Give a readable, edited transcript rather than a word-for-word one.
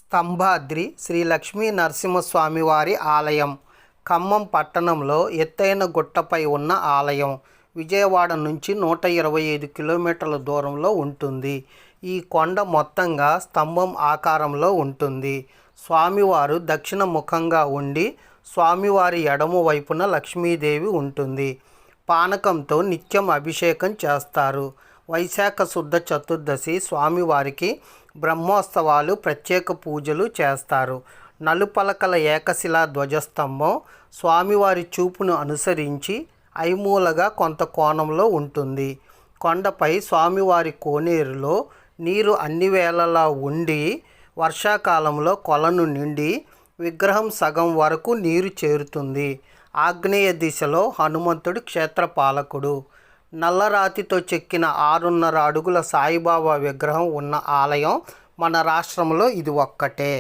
స్తంభాద్రి శ్రీ లక్ష్మీ నరసింహస్వామి వారి ఆలయం ఖమ్మం పట్టణంలో ఎత్తైన గుట్టపై ఉన్న ఆలయం. విజయవాడ నుంచి 125 కిలోమీటర్ల దూరంలో ఉంటుంది. ఈ కొండ మొత్తంగా స్తంభం ఆకారంలో ఉంటుంది. స్వామివారు దక్షిణ ముఖంగా ఉండి స్వామివారి ఎడమ వైపున లక్ష్మీదేవి ఉంటుంది. పానకంతో నిత్యం అభిషేకం చేస్తారు. వైశాఖ శుద్ధ చతుర్దశి స్వామివారికి బ్రహ్మోత్సవాలు, ప్రత్యేక పూజలు చేస్తారు. నలుపలకల ఏకశిలా ధ్వజస్తంభం స్వామివారి చూపును అనుసరించి ఐమూలగా కొంత కోణంలో ఉంటుంది. కొండపై స్వామివారి కోనేరులో నీరు అన్ని వేళలా ఉండి వర్షాకాలంలో కొలను నిండి విగ్రహం సగం వరకు నీరు చేరుతుంది. ఆగ్నేయ దిశలో హనుమంతుడు క్షేత్రపాలకుడు. నల్లరాతితో చెక్కిన 6.5 అడుగుల సాయిబాబా విగ్రహం ఉన్న ఆలయం మన రాష్ట్రంలో ఇది ఒక్కటే.